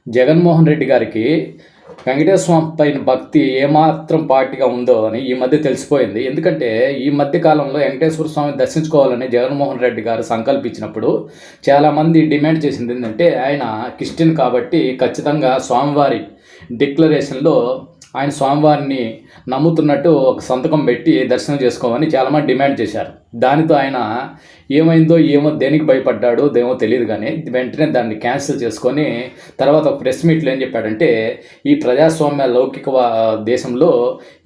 జగన్మోహన్ రెడ్డి గారికి వెంకటేశ్వర స్వామి పైన భక్తి ఏమాత్రం పార్టీగా ఉందో అని ఈ మధ్య తెలిసిపోయింది. ఎందుకంటే ఈ మధ్య కాలంలో వెంకటేశ్వర స్వామిని దర్శించుకోవాలని జగన్మోహన్ రెడ్డి గారు సంకల్పించినప్పుడు చాలామంది డిమాండ్ చేసింది ఏంటంటే, ఆయన క్రిస్టియన్ కాబట్టి ఖచ్చితంగా స్వామివారి డిక్లరేషన్లో ఆయన స్వామివారిని నమ్ముతున్నట్టు ఒక సంతకం పెట్టి దర్శనం చేసుకోమని చాలామంది డిమాండ్ చేశారు. దానితో ఆయన ఏమైందో ఏమో, దేనికి భయపడ్డాడో దేమో తెలియదు, కానీ వెంటనే దాన్ని క్యాన్సిల్ చేసుకొని తర్వాత ఒక ప్రెస్ మీట్లో ఏం చెప్పాడంటే, ఈ ప్రజాస్వామ్య లౌకిక దేశంలో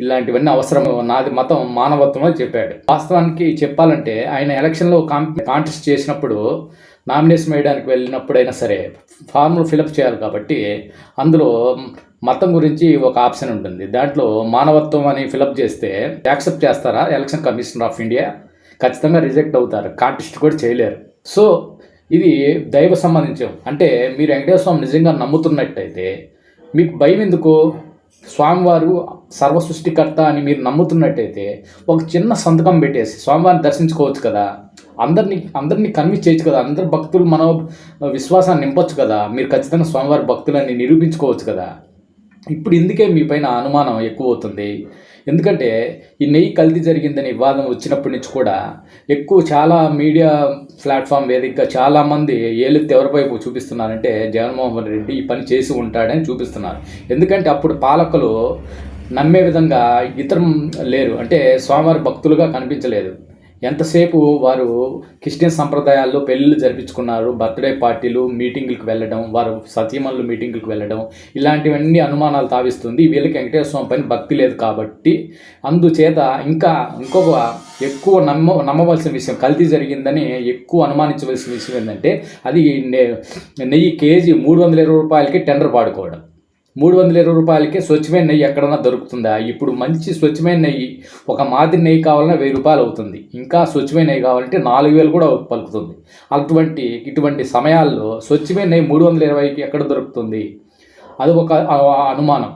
ఇలాంటివన్నీ అవసరం, నాది మతం మానవత్వం అని చెప్పాడు. వాస్తవానికి చెప్పాలంటే ఆయన ఎలక్షన్లో కాంటెస్ట్ చేసినప్పుడు, నామినేషన్ వేయడానికి వెళ్ళినప్పుడైనా సరే ఫార్ములు ఫిలప్ చేయాలి కాబట్టి అందులో మతం గురించి ఒక ఆప్షన్ ఉంటుంది. దాంట్లో మానవత్వం అని ఫిలప్ చేస్తే యాక్సెప్ట్ చేస్తారా ఎలక్షన్ కమిషనర్ ఆఫ్ ఇండియా? ఖచ్చితంగా రిజెక్ట్ అవుతారు, కాంటెస్ట్ కూడా చేయలేరు. సో ఇది దైవ సంబంధించాం. అంటే మీరు వెంకటేశ్వర స్వామి నిజంగా నమ్ముతున్నట్టయితే మీకు భయం ఎందుకు? స్వామివారు సర్వ సృష్టికర్త అని మీరు నమ్ముతున్నట్టయితే ఒక చిన్న సంతకం పెట్టేసి స్వామివారిని దర్శించుకోవచ్చు కదా. అందరినీ కన్విన్స్ చేయొచ్చు కదా. అందరు భక్తులు మన విశ్వాసాన్ని నింపొచ్చు కదా. మీరు ఖచ్చితంగా స్వామివారి భక్తులని నిరూపించుకోవచ్చు కదా. ఇప్పుడు ఇందుకే మీ పైన అనుమానం ఎక్కువ అవుతుంది. ఎందుకంటే ఈ నెయ్యి కల్తీ జరిగిందని వివాదం వచ్చినప్పటి నుంచి కూడా చాలా మీడియా ప్లాట్ఫామ్ వేదికగా చాలామంది ఏలెత్తి ఎవరిపైపు చూపిస్తున్నారంటే, జగన్మోహన్ రెడ్డి ఈ పని చేసి ఉంటాడని చూపిస్తున్నారు. ఎందుకంటే అప్పుడు పాలకులు నమ్మే విధంగా ఇతరం లేరు, అంటే స్వామివారి భక్తులుగా కనిపించలేదు. ఎంతసేపు వారు క్రిస్టియన్ సంప్రదాయాల్లో పెళ్ళిళ్ళు జరిపించుకున్నారు, బర్త్డే పార్టీలు, మీటింగులకు వెళ్ళడం, వారు సతీమణులు మీటింగులకు వెళ్ళడం, ఇలాంటివన్నీ అనుమానాలు తావిస్తుంది. వీళ్ళకి వెంకటేశ్వర స్వామి పైన భక్తి లేదు కాబట్టి అందుచేత ఇంకొక ఎక్కువ నమ్మవలసిన విషయం, కల్తీ జరిగిందని ఎక్కువ అనుమానించవలసిన విషయం ఏంటంటే, అది నెయ్యి కేజీ 320 రూపాయలకి టెండర్ పాడుకోవడం. 320 రూపాయలకి స్వచ్ఛమైన నెయ్యి ఎక్కడన్నా దొరుకుతుందా? ఇప్పుడు మంచి స్వచ్ఛమైన నెయ్యి, ఒక మాదిరి నెయ్యి కావాలన్నా 1000 రూపాయలు అవుతుంది. ఇంకా స్వచ్ఛమైన నెయ్యి కావాలంటే 4000 కూడా పలుకుతుంది. ఇటువంటి సమయాల్లో స్వచ్ఛమైన నెయ్యి 320కి ఎక్కడ దొరుకుతుంది? అది ఒక అనుమానం.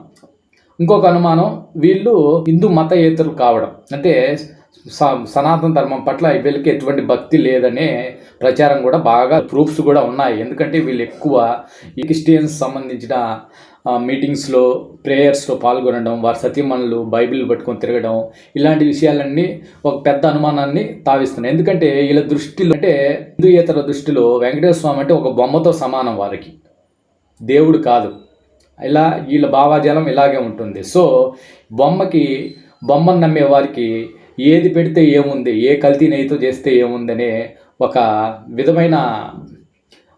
ఇంకొక అనుమానం, వీళ్ళు హిందూ మతయేతరులు కావడం, అంటే సనాతన ధర్మం పట్ల వీళ్ళకి ఎటువంటి భక్తి లేదనే ప్రచారం కూడా బాగా ప్రూఫ్స్ కూడా ఉన్నాయి. ఎందుకంటే వీళ్ళు ఎక్కువ ఈ క్రిస్టియన్స్ సంబంధించిన మీటింగ్స్లో, ప్రేయర్స్లో పాల్గొనడం, వారి సతీమణులు బైబిల్ పట్టుకొని తిరగడం, ఇలాంటి విషయాలన్నీ ఒక పెద్ద అనుమానాన్ని తావిస్తున్నాయి. ఎందుకంటే వీళ్ళ దృష్టిలో, అంటే హిందూయేతర దృష్టిలో వెంకటేశ్వర స్వామి అంటే ఒక బొమ్మతో సమానం, వారికి దేవుడు కాదు. ఇలా వీళ్ళ భావాజాలం ఇలాగే ఉంటుంది. సో బొమ్మను నమ్మే వారికి ఏది పెడితే ఏముంది, ఏ కల్తీ నెయ్యితో చేస్తే ఏముందనే ఒక విధమైన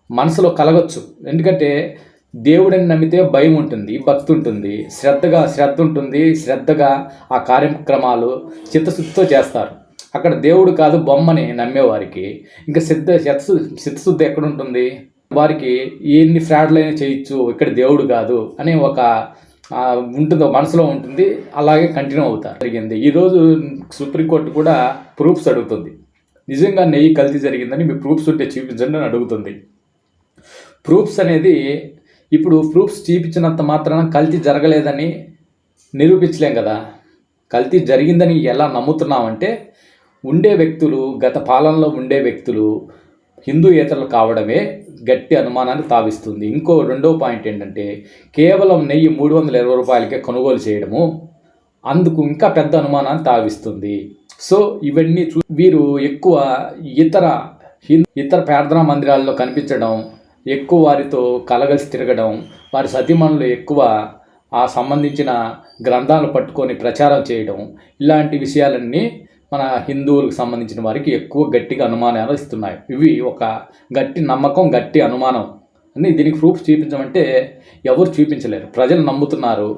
మనసులో కలగచ్చు. ఎందుకంటే దేవుడిని నమ్మితే భయం ఉంటుంది, భక్తి ఉంటుంది, శ్రద్ధ ఉంటుంది. శ్రద్ధగా ఆ కార్యక్రమాలు చిత్తశుద్ధితో చేస్తారు. అక్కడ దేవుడు కాదు, బొమ్మని నమ్మేవారికి ఇంకా చిత్తశుద్ధి ఎక్కడుంటుంది? వారికి ఎన్ని ఫ్రాడ్లైనా చేయొచ్చు, ఇక్కడ దేవుడు కాదు అనే ఒక ఉంటుందో మనసులో ఉంటుంది. అలాగే కంటిన్యూ అవుతారు. జరిగింది. ఈరోజు సుప్రీంకోర్టు కూడా ప్రూఫ్స్ అడుగుతుంది. నిజంగా నెయ్యి కల్తీ జరిగిందని మీ ప్రూఫ్స్ ఉంటే చూపించండి అని అడుగుతుంది. ప్రూఫ్స్ అనేది, ఇప్పుడు ప్రూఫ్స్ చూపించినంత మాత్రాన కల్తీ జరగలేదని నిరూపించలేం కదా. కల్తీ జరిగిందని ఎలా నమ్ముతున్నామంటే, ఉండే వ్యక్తులు, గత పాలనలో ఉండే వ్యక్తులు హిందూయేతరులు కావడమే గట్టి అనుమానాన్ని తావిస్తుంది. రెండో పాయింట్ ఏంటంటే, కేవలం నెయ్యి 320 రూపాయలకే కొనుగోలు చేయడము అందుకు ఇంకా పెద్ద అనుమానాన్ని తావిస్తుంది. సో ఇవన్నీ వీరు ఎక్కువ ఇతర ప్రార్థనా మందిరాల్లో కనిపించడం, ఎక్కువ వారితో కలగలిసి తిరగడం, వారి సతీమణులు ఎక్కువ ఆ సంబంధించిన గ్రంథాలు పట్టుకొని ప్రచారం చేయడం, ఇలాంటి విషయాలన్నీ మన హిందువులకు సంబంధించిన వారికి ఎక్కువ గట్టిగా అనుమానాలు ఇస్తున్నాయి. ఇవి ఒక గట్టి నమ్మకం, గట్టి అనుమానం అని. దీనికి ప్రూఫ్ చూపించమంటే ఎవరు చూపించలేరు. ప్రజలు నమ్ముతున్నారు.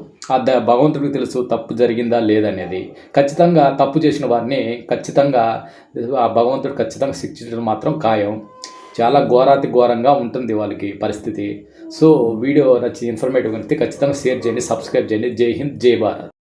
భగవంతుడికి తెలుసు తప్పు జరిగిందా లేదనేది. ఖచ్చితంగా తప్పు చేసిన వారిని ఆ భగవంతుడు ఖచ్చితంగా శిక్షించడం మాత్రం ఖాయం. చాలా ఘోరంగా ఉంటుంది వాళ్ళకి పరిస్థితి. సో వీడియో నచ్చి ఇన్ఫర్మేటివ్ అయితే ఖచ్చితంగా షేర్ చేయండి, సబ్స్క్రైబ్ చేయండి. జై హింద్, జై భారత్.